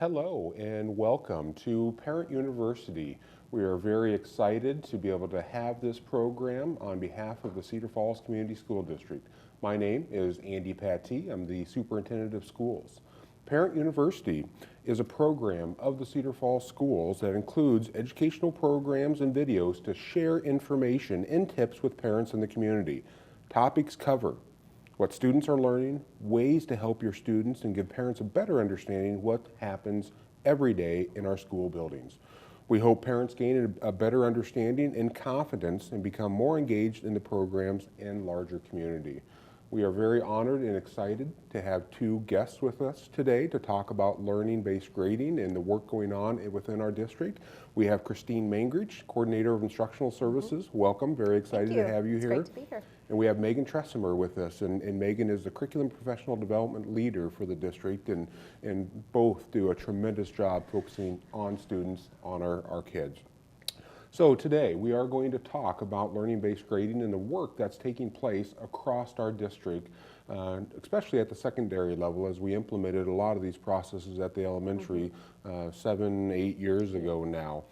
Hello and welcome to Parent University. We are very excited to be able to have this program on behalf of the Cedar Falls Community School District. My name is Andy Pattee. I'm the Superintendent of Schools. Parent University is a program of the Cedar Falls Schools that includes educational programs and videos to share information and tips with parents in the community. Topics cover what students are learning, ways to help your students, and give parents a better understanding what happens every day in our school buildings. We hope parents gain a better understanding and confidence and become more engaged in the programs and larger community. We are very honored and excited to have two guests with us today to talk about learning-based grading and the work going on within our district. We have Christine Mangridge, Coordinator of Instructional Services. Welcome, very excited to have you here. It's great to be here. And we have Megan Tressimer with us, and Megan is the Curriculum Professional Development Leader for the district, and both do a tremendous job focusing on students, on our kids. So today we are going to talk about learning-based grading and the work that's taking place across our district, especially at the secondary level, as we implemented a lot of these processes at the elementary 7-8 years ago now.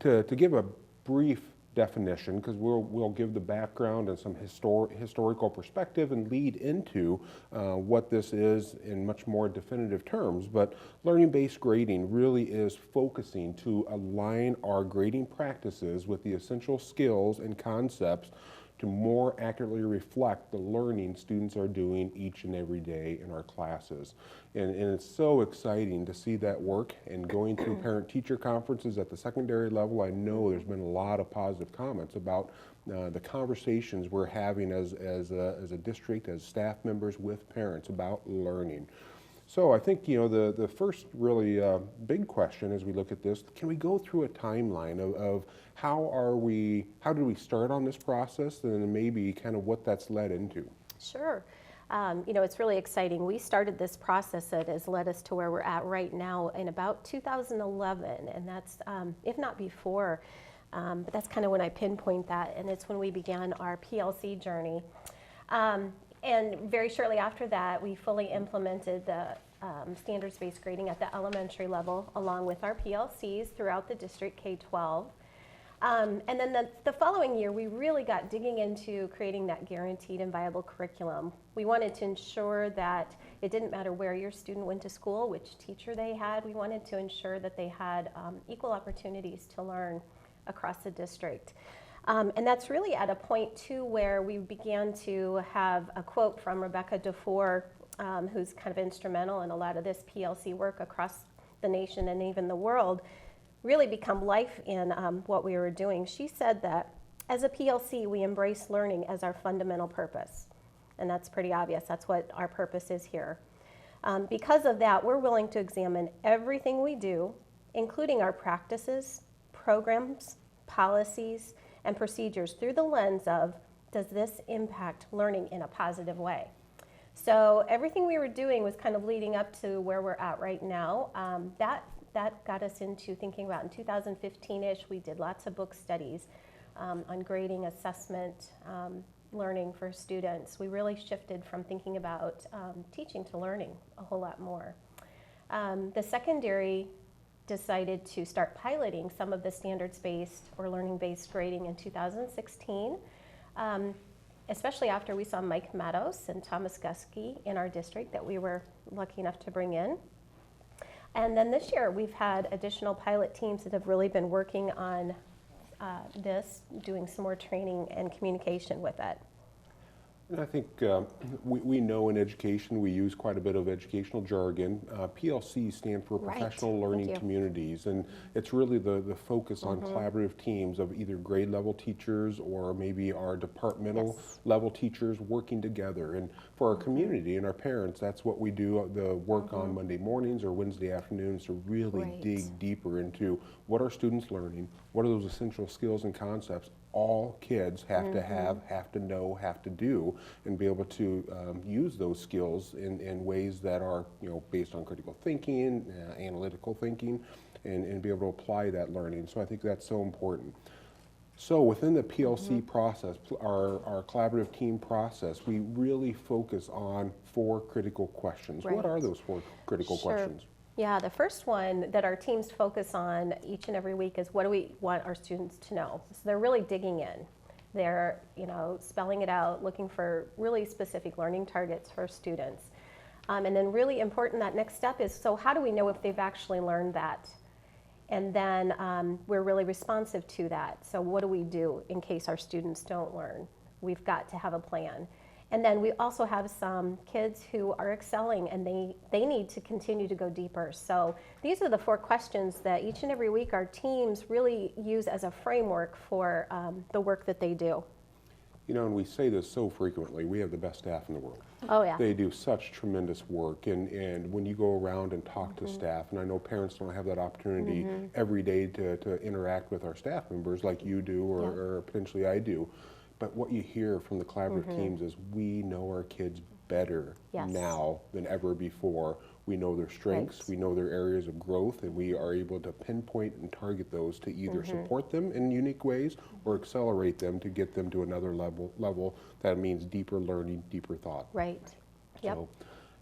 To give a brief definition, because we'll give the background and some historical perspective and lead into what this is in much more definitive terms. But learning-based grading really is focusing to align our grading practices with the essential skills and concepts to more accurately reflect the learning students are doing each and every day in our classes. And it's so exciting to see that work, and going to parent-teacher conferences at the secondary level, I know there's been a lot of positive comments about the conversations we're having as a district, as staff members with parents about learning. So I think, the first really big question as we look at this, can we go through a timeline of how did we start on this process, and then maybe kind of what that's led into? Sure. It's really exciting. We started this process that has led us to where we're at right now in about 2011, and that's, if not before, but that's kind of when I pinpoint that, and it's when we began our PLC journey. And very shortly after that, we fully implemented the standards-based grading at the elementary level, along with our PLCs throughout the district K-12. And then the following year, we really got digging into creating that guaranteed and viable curriculum. We wanted to ensure that it didn't matter where your student went to school, which teacher they had. We wanted to ensure that they had equal opportunities to learn across the district. And that's really at a point, too, where we began to have a quote from Rebecca DeFore, who's kind of instrumental in a lot of this PLC work across the nation and even the world, really become life in what we were doing. She said that as a PLC, we embrace learning as our fundamental purpose. And that's pretty obvious. That's what our purpose is here. Because of that, we're willing to examine everything we do, including our practices, programs, policies, and procedures through the lens of, does this impact learning in a positive way? So everything we were doing was kind of leading up to where we're at right now. That got us into thinking about, in 2015-ish, we did lots of book studies on grading, assessment, learning for students. We really shifted from thinking about teaching to learning a whole lot more. The secondary decided to start piloting some of the standards-based or learning-based grading in 2016, especially after we saw Mike Matos and Thomas Gusky in our district that we were lucky enough to bring in. And then this year, we've had additional pilot teams that have really been working on this, doing some more training and communication with it. And I think we know in education we use quite a bit of educational jargon. PLCs stand for Professional Learning Communities, and it's really the focus on collaborative teams of either grade level teachers or maybe our departmental level teachers working together. And for our community and our parents, that's what we do the work on Monday mornings or Wednesday afternoons, to really dig deeper into what are students learning, what are those essential skills and concepts all kids have to have to know, have to do, and be able to use those skills in ways that are, based on critical thinking, analytical thinking, and be able to apply that learning. So I think that's so important. So within the PLC process, our collaborative team process, we really focus on 4 critical questions. What are those 4 critical questions? Yeah, the first one that our teams focus on each and every week is what do we want our students to know? So they're really digging in. They're, spelling it out, looking for really specific learning targets for students. And then really important, that next step is, so how do we know if they've actually learned that? And then we're really responsive to that. So what do we do in case our students don't learn? We've got to have a plan. And then we also have some kids who are excelling and they need to continue to go deeper. So these are the 4 questions that each and every week our teams really use as a framework for the work that they do. And we say this so frequently, we have the best staff in the world. Oh yeah. They do such tremendous work, and when you go around and talk to staff, and I know parents don't have that opportunity every day to interact with our staff members like you do or potentially I do, but what you hear from the collaborative teams is we know our kids better now than ever before. We know their strengths, we know their areas of growth, and we are able to pinpoint and target those to either support them in unique ways or accelerate them to get them to another level. That means deeper learning, deeper thought. Right. Yep. So,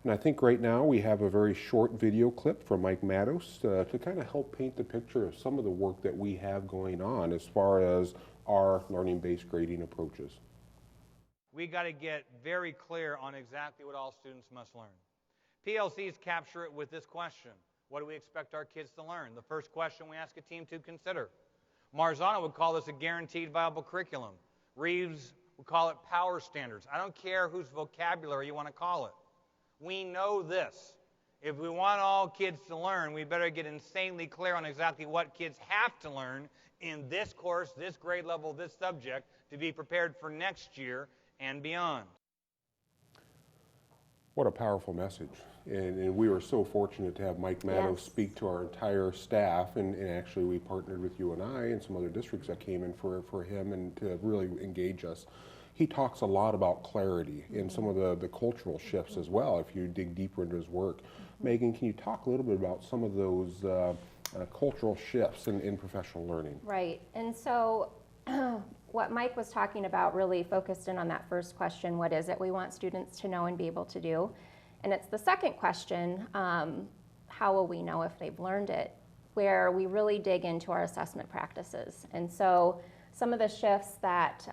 and I think right now we have a very short video clip from Mike Matos to kind of help paint the picture of some of the work that we have going on as far as our learning-based grading approaches. We got to get very clear on exactly what all students must learn. PLCs capture it with this question: what do we expect our kids to learn? The first question we ask a team to consider. Marzano would call this a guaranteed viable curriculum. Reeves would call it power standards. I don't care whose vocabulary you want to call it. We know this. If we want all kids to learn, we better get insanely clear on exactly what kids have to learn in this course, this grade level, this subject, to be prepared for next year and beyond. What a powerful message. And we were so fortunate to have Mike Matos speak to our entire staff, and actually we partnered with UNI and some other districts that came in for him and to really engage us. He talks a lot about clarity and some of the cultural shifts as well if you dig deeper into his work. Megan, can you talk a little bit about some of those cultural shifts in professional learning? Right, and so what Mike was talking about really focused in on that first question: what is it we want students to know and be able to do? And it's the second question, how will we know if they've learned it, where we really dig into our assessment practices. And so some of the shifts that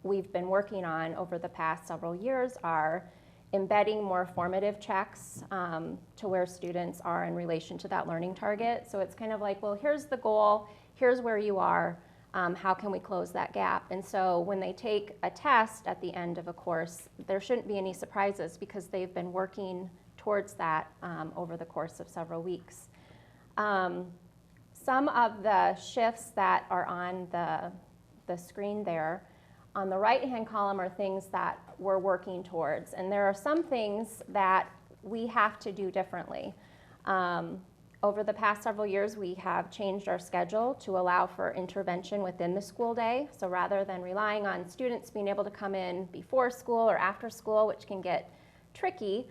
we've been working on over the past several years are embedding more formative checks to where students are in relation to that learning target. So it's kind of like, well, here's the goal, here's where you are, how can we close that gap? And so when they take a test at the end of a course, there shouldn't be any surprises because they've been working towards that over the course of several weeks. Some of the shifts that are on the screen there, on the right-hand column, are things that we're working towards. And there are some things that we have to do differently. Over the past several years, we have changed our schedule to allow for intervention within the school day. So rather than relying on students being able to come in before school or after school, which can get tricky,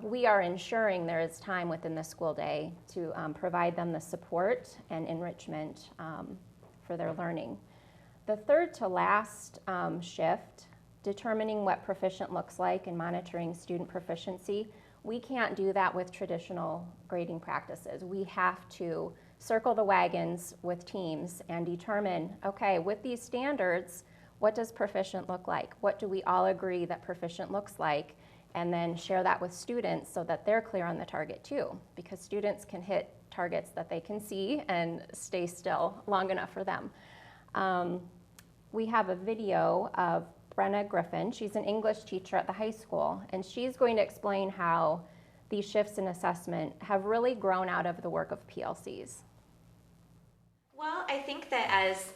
we are ensuring there is time within the school day to provide them the support and enrichment for their learning. The third to last shift, determining what proficient looks like and monitoring student proficiency, we can't do that with traditional grading practices. We have to circle the wagons with teams and determine, okay, with these standards, what does proficient look like? What do we all agree that proficient looks like? And then share that with students so that they're clear on the target too, because students can hit targets that they can see and stay still long enough for them. We have a video of Brenna Griffin. She's an English teacher at the high school, and she's going to explain how these shifts in assessment have really grown out of the work of PLCs. Well, I think that as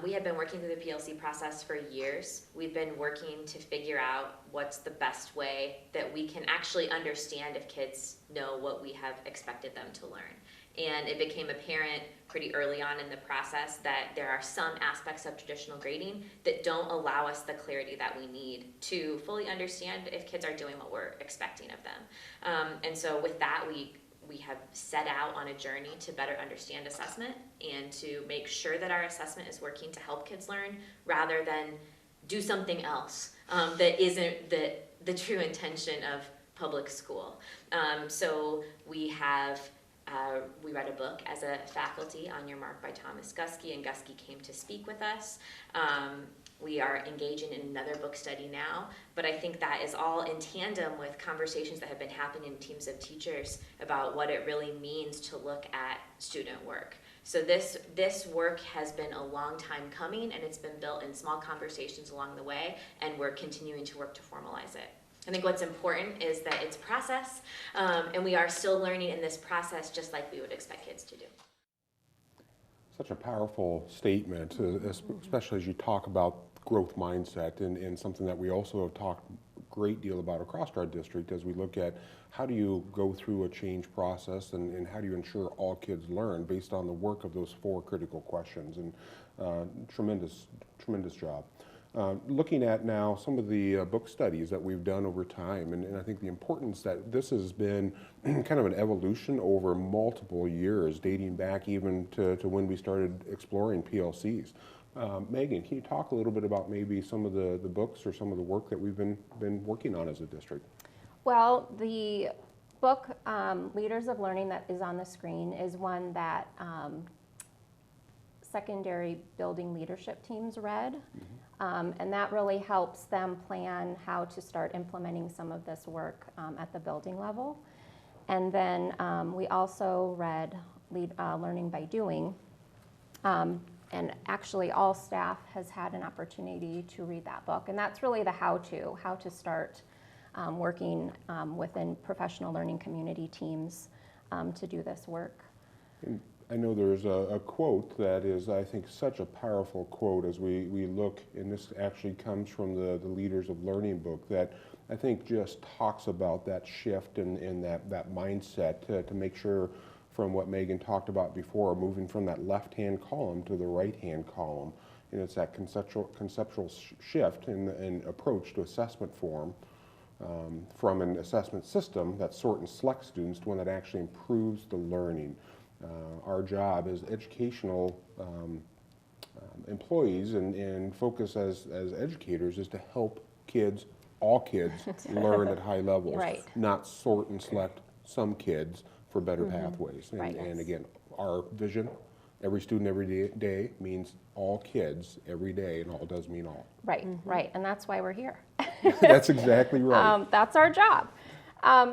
we have been working through the PLC process for years, we've been working to figure out what's the best way that we can actually understand if kids know what we have expected them to learn. And it became apparent pretty early on in the process that there are some aspects of traditional grading that don't allow us the clarity that we need to fully understand if kids are doing what we're expecting of them. And so with that, we have set out on a journey to better understand assessment and to make sure that our assessment is working to help kids learn rather than do something else that isn't the true intention of public school. So we have, we read a book as a faculty, On Your Mark by Thomas Guskey, and Guskey came to speak with us. We are engaging in another book study now, but I think that is all in tandem with conversations that have been happening in teams of teachers about what it really means to look at student work. So this work has been a long time coming, and it's been built in small conversations along the way, and we're continuing to work to formalize it. I think what's important is that it's process, and we are still learning in this process just like we would expect kids to do. Such a powerful statement, especially as you talk about growth mindset, and something that we also have talked a great deal about across our district as we look at how do you go through a change process, and how do you ensure all kids learn based on the work of those 4 critical questions, and tremendous job. Looking at now some of the book studies that we've done over time, and I think the importance that this has been kind of an evolution over multiple years, dating back even to when we started exploring PLCs. Megan, can you talk a little bit about maybe some of the books or some of the work that we've been working on as a district? Well, the book, Leaders of Learning, that is on the screen is one that secondary building leadership teams read. And that really helps them plan how to start implementing some of this work at the building level. And then we also read Learning by Doing. And actually all staff has had an opportunity to read that book. And that's really the how to start working within professional learning community teams to do this work. And I know there's a quote that is, I think, such a powerful quote as we look, and this actually comes from the Leaders of Learning book, that I think just talks about that shift and that mindset to make sure, from what Megan talked about before, moving from that left-hand column to the right-hand column. And it's that conceptual shift in approach to assessment form, from an assessment system that sort and select students to one that actually improves the learning. Our job as educational employees and focus as educators is to help kids, all kids, learn at high levels, Right. not sort and select some kids for better pathways. And, Right. and again, our vision, every student every day means all kids every day, and all does mean all. Right, right, and that's why we're here. That's exactly right. That's our job.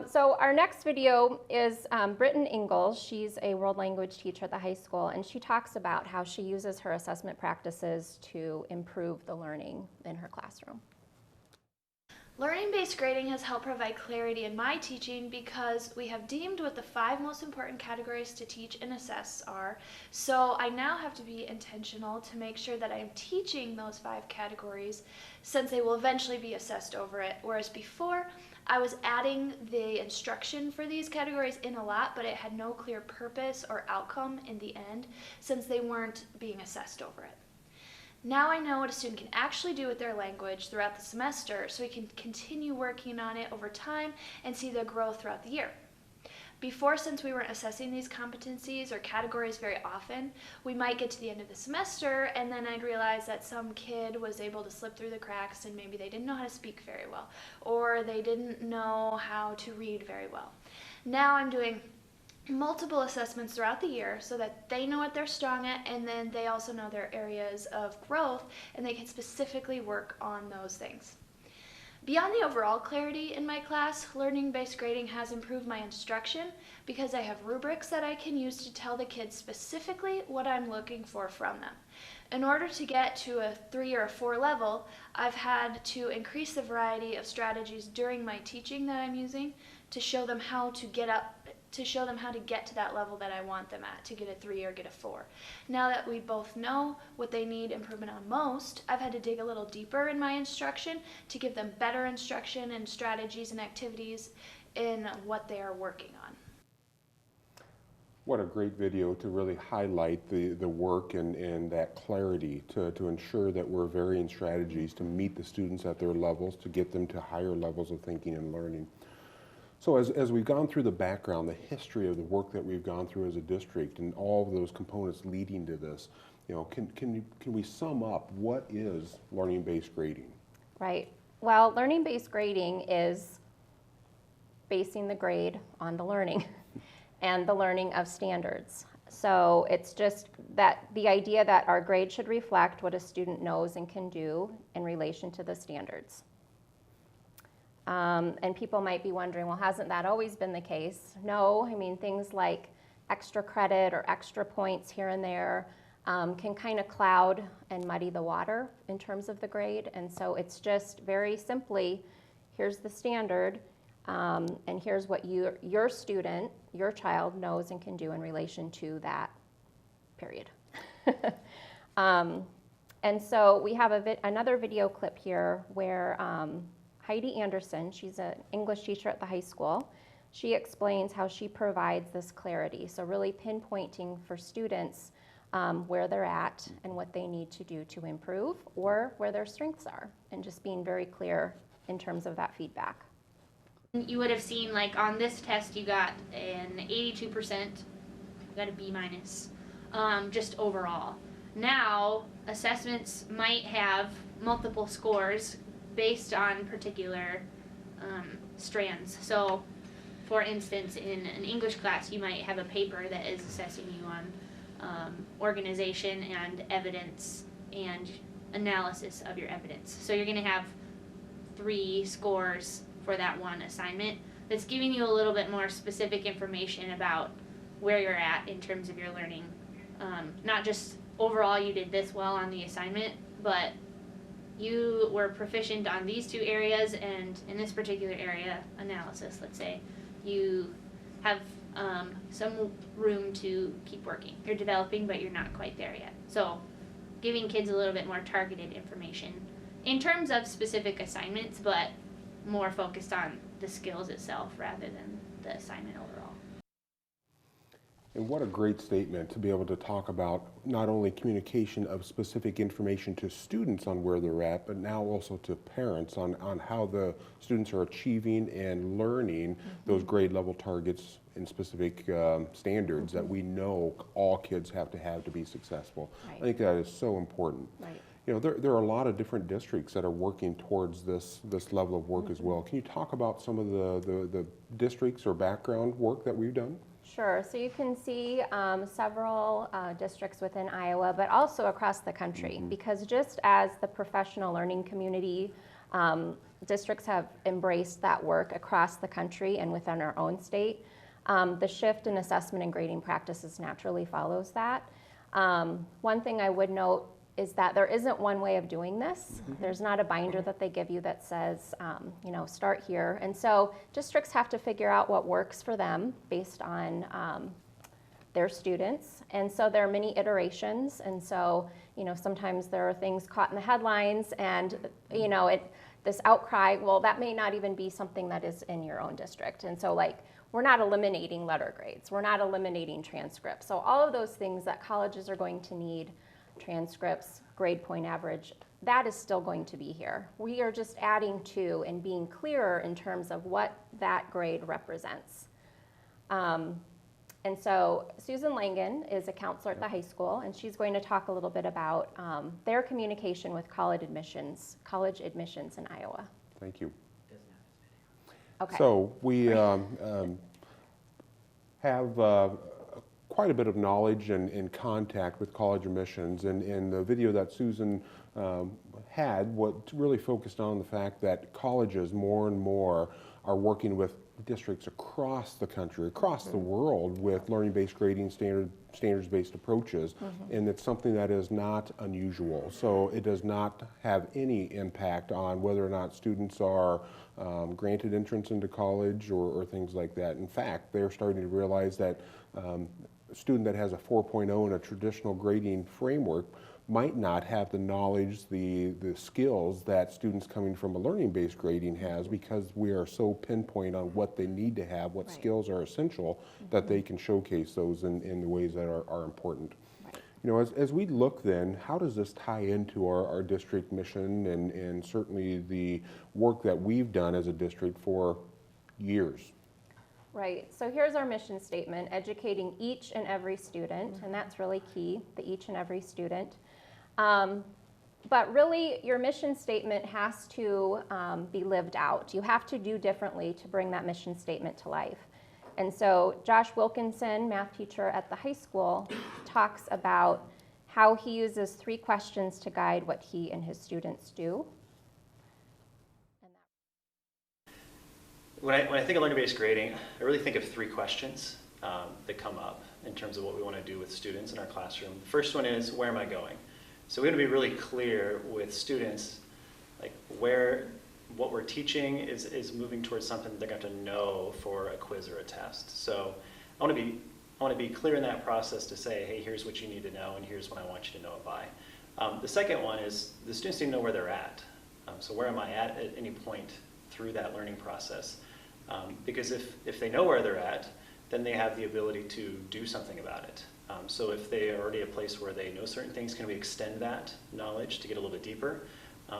So our next video is Britton Ingalls. She's a world language teacher at the high school, and she talks about how she uses her assessment practices to improve the learning in her classroom. Learning-based grading has helped provide clarity in my teaching because we have deemed what the 5 most important categories to teach and assess are. So I now have to be intentional to make sure that I'm teaching those 5 categories, since they will eventually be assessed over it. Whereas before, I was adding the instruction for these categories in a lot, but it had no clear purpose or outcome in the end, since they weren't being assessed over it. Now I know what a student can actually do with their language throughout the semester, so we can continue working on it over time and see their growth throughout the year. Before, since we weren't assessing these competencies or categories very often, we might get to the end of the semester and then I'd realize that some kid was able to slip through the cracks and maybe they didn't know how to speak very well, or they didn't know how to read very well. Now I'm doing multiple assessments throughout the year so that they know what they're strong at, and then they also know their areas of growth and they can specifically work on those things. Beyond the overall clarity in my class, learning-based grading has improved my instruction because I have rubrics that I can use to tell the kids specifically what I'm looking for from them. In order to get to a 3 or a 4 level, I've had to increase the variety of strategies during my teaching that I'm using to show them how to get to that level that I want them at, to get a 3 or get a 4. Now that we both know what they need improvement on most, I've had to dig a little deeper in my instruction to give them better instruction and strategies and activities in what they are working on. What a great video to really highlight the work and that clarity to ensure that we're varying strategies to meet the students at their levels, to get them to higher levels of thinking and learning. So as we've gone through the background, the history of the work that we've gone through as a district and all of those components leading to this, can we sum up what is learning-based grading? Right. Well, learning-based grading is basing the grade on the learning and the learning of standards. So it's just that the idea that our grade should reflect what a student knows and can do in relation to the standards. And people might be wondering, well, hasn't that always been the case? No, I mean, things like extra credit or extra points here and there can kind of cloud and muddy the water in terms of the grade. And so it's just very simply, here's the standard, and here's what your student, your child knows and can do in relation to that period. And so we have another video clip here where Heidi Anderson, she's an English teacher at the high school, she explains how she provides this clarity. So really pinpointing for students where they're at and what they need to do to improve or where their strengths are, and just being very clear in terms of that feedback. You would have seen, like, on this test you got an 82%, you got a B minus, just overall. Now, assessments might have multiple scores based on particular strands. So, for instance, in an English class, you might have a paper that is assessing you on organization and evidence and analysis of your evidence. So you're going to have 3 scores for that one assignment that's giving you a little bit more specific information about where you're at in terms of your learning. Not just overall you did this well on the assignment, but you were proficient on these 2 areas, and in this particular area, analysis, let's say, you have some room to keep working. You're developing, but you're not quite there yet. So giving kids a little bit more targeted information in terms of specific assignments, but more focused on the skills itself rather than the assignment overall. And what a great statement to be able to talk about not only communication of specific information to students on where they're at, but now also to parents on how the students are achieving and learning those grade level targets and specific standards that we know all kids have to be successful. Right. I think that is so important. Right. You know, there are a lot of different districts that are working towards this level of work as well. Can you talk about some of the districts or background work that we've done? Sure. So you can see several districts within Iowa, but also across the country, because just as the professional learning community, districts have embraced that work across the country and within our own state. The shift in assessment and grading practices naturally follows that. One thing I would note is that there isn't one way of doing this. There's not a binder that they give you that says, you know, start here. And so districts have to figure out what works for them based on their students. And so there are many iterations. And so, you know, sometimes there are things caught in the headlines and, you know, this outcry, well, that may not even be something that is in your own district. And so, like, we're not eliminating letter grades. We're not eliminating transcripts. So all of those things that colleges are going to need, transcripts, grade point average, that is still going to be here. We are just adding to and being clearer in terms of what that grade represents. And so Susan Langen is a counselor at the high school, and she's going to talk a little bit about their communication with college admissions in Iowa. Thank you. Okay. So we have quite a bit of knowledge and contact with college admissions, and in the video that Susan had, what really focused on the fact that colleges more and more are working with districts across the country, across the world, with learning-based grading, standards-based approaches, and it's something that is not unusual. So it does not have any impact on whether or not students are granted entrance into college or things like that. In fact, they're starting to realize that a student that has a 4.0 in a traditional grading framework might not have the knowledge, the skills that students coming from a learning-based grading has, because we are so pinpoint on what they need to have, what skills are essential, that they can showcase those in the ways that are important. Right. You know, as we look then, how does this tie into our district mission and certainly the work that we've done as a district for years? Right, so here's our mission statement: educating each and every student, and that's really key, the each and every student. But really, your mission statement has to be lived out. You have to do differently to bring that mission statement to life. And so Josh Wilkinson, math teacher at the high school, talks about how he uses 3 questions to guide what he and his students do. When I think of learning-based grading, I really think of 3 questions that come up in terms of what we want to do with students in our classroom. The first one is, where am I going? So we want to be really clear with students, like what we're teaching is moving towards something they're going to have to know for a quiz or a test. So I want to be clear in that process to say, hey, here's what you need to know, and here's what I want you to know it by. The second one is the students need to know where they're at. So where am I at any point through that learning process? Because if they know where they're at, then they have the ability to do something about it. So if they are already a place where they know certain things, can we extend that knowledge to get a little bit deeper?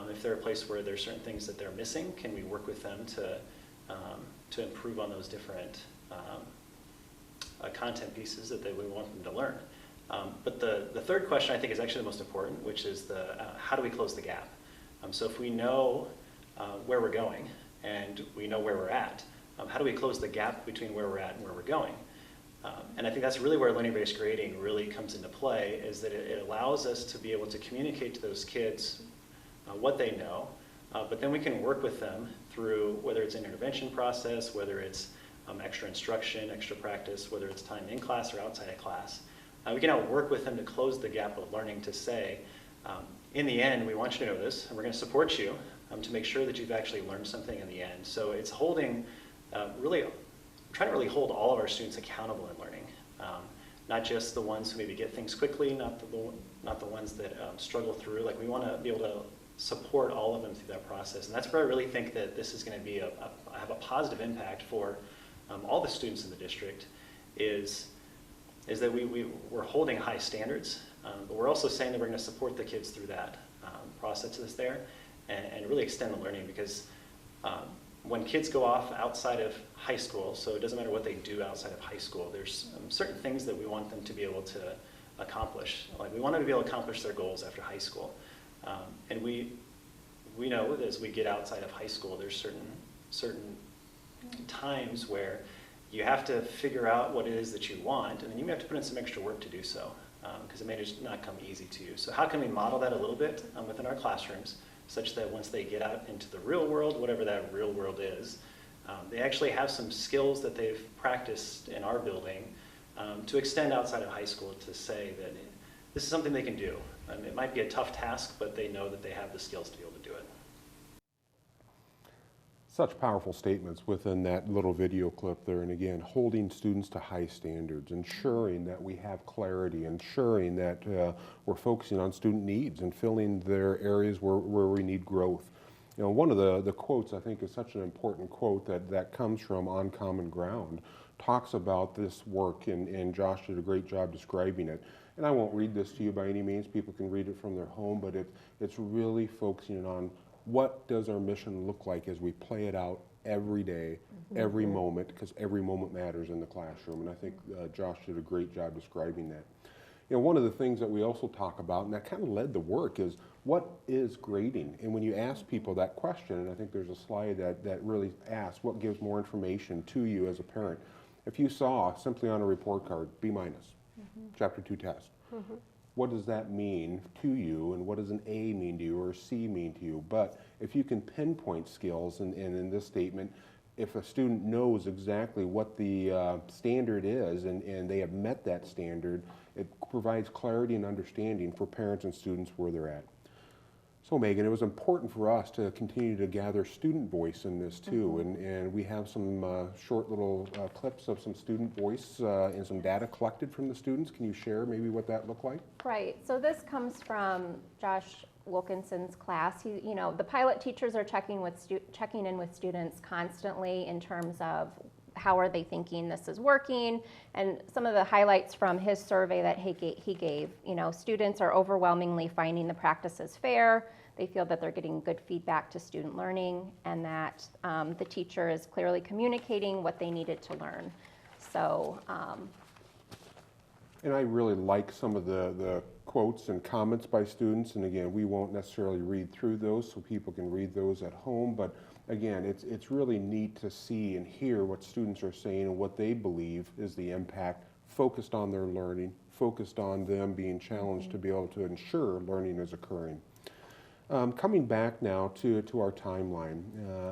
If they're a place where there's certain things that they're missing, can we work with them to improve on those different content pieces that we want them to learn? But the third question I think is actually the most important, which is how do we close the gap? So if we know where we're going and we know where we're at, how do we close the gap between where we're at and where we're going? And I think that's really where learning-based grading really comes into play, is that it allows us to be able to communicate to those kids what they know, but then we can work with them through whether it's an intervention process, whether it's extra instruction, extra practice, whether it's time in class or outside of class. We can now work with them to close the gap of learning to say, in the end, we want you to know this, and we're going to support you to make sure that you've actually learned something in the end. So it's holding, trying to really hold all of our students accountable in learning, not just the ones who maybe get things quickly, not the ones that struggle through. Like, we want to be able to support all of them through that process, and that's where I really think that this is going to be have a positive impact for all the students in the district. Is that we're holding high standards, but we're also saying that we're going to support the kids through that process that's there, and really extend the learning, because when kids go off outside of high school, so it doesn't matter what they do outside of high school, there's certain things that we want them to be able to accomplish. Like, we want them to be able to accomplish their goals after high school. And we know that as we get outside of high school, there's certain times where you have to figure out what it is that you want, and then you have to put in some extra work to do so, because it may just not come easy to you. So how can we model that a little bit within our classrooms, such that once they get out into the real world, whatever that real world is, they actually have some skills that they've practiced in our building to extend outside of high school, to say that this is something they can do. It might be a tough task, but they know that they have the skills to be able to do it. Such powerful statements within that little video clip there, and again, holding students to high standards, ensuring that we have clarity, ensuring that we're focusing on student needs and filling their areas where we need growth. You know, one of the quotes I think is such an important quote that comes from On Common Ground, talks about this work, and Josh did a great job describing it. And I won't read this to you by any means, people can read it from their home, but it's really focusing on what does our mission look like as we play it out every day, every moment, because every moment matters in the classroom. And I think Josh did a great job describing that. You know, one of the things that we also talk about, and that kind of led the work, is what is grading? And when you ask people that question, and I think there's a slide that really asks what gives more information to you as a parent. If you saw simply on a report card, B-, Chapter 2 test, what does that mean to you, and what does an A mean to you, or a C mean to you? But if you can pinpoint skills, and in this statement, if a student knows exactly what the standard is, and they have met that standard, it provides clarity and understanding for parents and students where they're at. So Megan, it was important for us to continue to gather student voice in this too, and we have some short little clips of some student voice and some data collected from the students. Can you share maybe what that looked like? Right, so this comes from Josh Wilkinson's class. The pilot teachers are checking in with students constantly in terms of how are they thinking this is working, and some of the highlights from his survey that he gave. Students are overwhelmingly finding the practices fair. They feel that they're getting good feedback to student learning, and that the teacher is clearly communicating what they needed to learn. So And I really like some of the quotes and comments by students, and again, we won't necessarily read through those, so people can read those at home, but again, it's really neat to see and hear what students are saying and what they believe is the impact, focused on their learning, focused on them being challenged to be able to ensure learning is occurring. Coming back now to our timeline,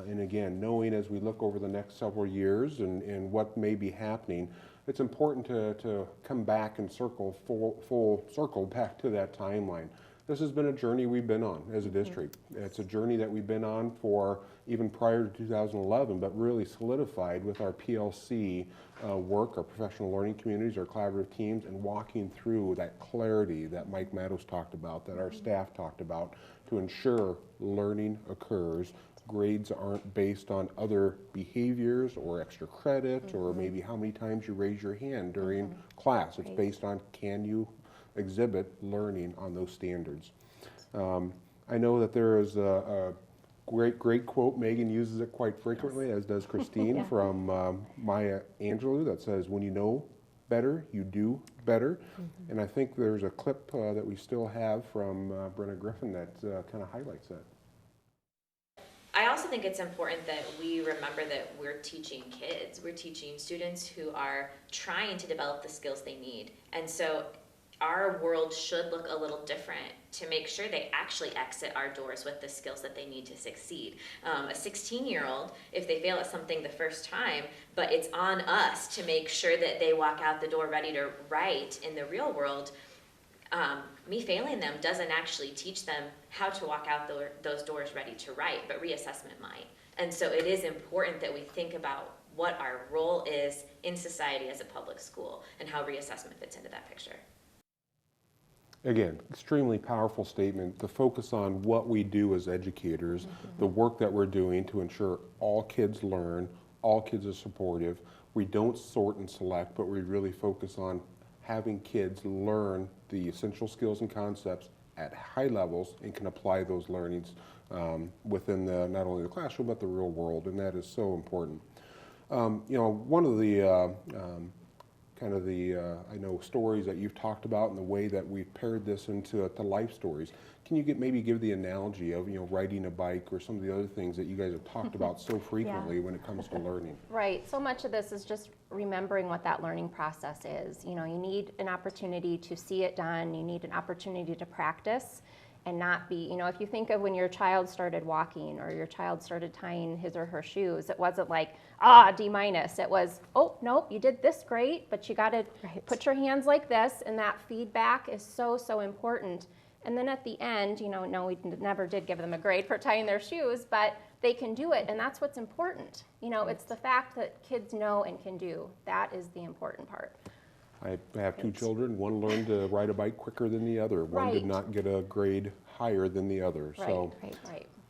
and again, knowing as we look over the next several years and what may be happening, it's important to come back and full circle back to that timeline. This has been a journey we've been on as a district. It's a journey that we've been on for even prior to 2011, but really solidified with our PLC work, our professional learning communities, our collaborative teams, and walking through that clarity that Mike Matos talked about, that our staff talked about, to ensure learning occurs. Grades aren't based on other behaviors or extra credit or maybe how many times you raise your hand during class. It's based on, can you exhibit learning on those standards. I know that there is a great quote, Megan uses it quite frequently, as does Christine, from Maya Angelou, that says, when you know better, you do better. And I think there's a clip that we still have from Brenna Griffin that kind of highlights that. I also think it's important that we remember that we're teaching kids. We're teaching students who are trying to develop the skills they need. And so our world should look a little different to make sure they actually exit our doors with the skills that they need to succeed. A 16-year-old, if they fail at something the first time, but it's on us to make sure that they walk out the door ready to write in the real world, me failing them doesn't actually teach them how to walk out those doors ready to write, but reassessment might. And so it is important that we think about what our role is in society as a public school and how reassessment fits into that picture. Again, extremely powerful statement, the focus on what we do as educators, the work that we're doing to ensure all kids learn, all kids are supportive. We don't sort and select, but we really focus on having kids learn the essential skills and concepts at high levels and can apply those learnings within not only the classroom but the real world, and that is so important. You know, one of the I know stories that you've talked about and the way that we've paired this into life stories. Can you maybe give the analogy of, you know, riding a bike or some of the other things that you guys have talked about so frequently when it comes to learning? Right, so much of this is just remembering what that learning process is. You know, you need an opportunity to see it done, you need an opportunity to practice and not be, you know, if you think of when your child started walking or your child started tying his or her shoes, it wasn't like, D-. It was, oh, nope, you did this great, but you got to put your hands like this, and that feedback is so, so important. And then at the end, you know, no, we never did give them a grade for tying their shoes, but they can do it, and that's what's important. You know, it's the fact that kids know and can do. That is the important part. I have two children. One learned to ride a bike quicker than the other. One did not get a grade higher than the other. So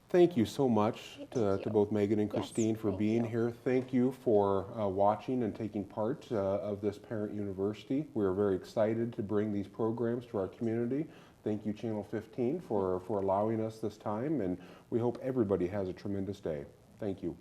thank you so much to both Megan and Christine for being here. Thank you for watching and taking part of this parent university. We're very excited to bring these programs to our community. Thank you, Channel 15, for allowing us this time, and we hope everybody has a tremendous day. Thank you.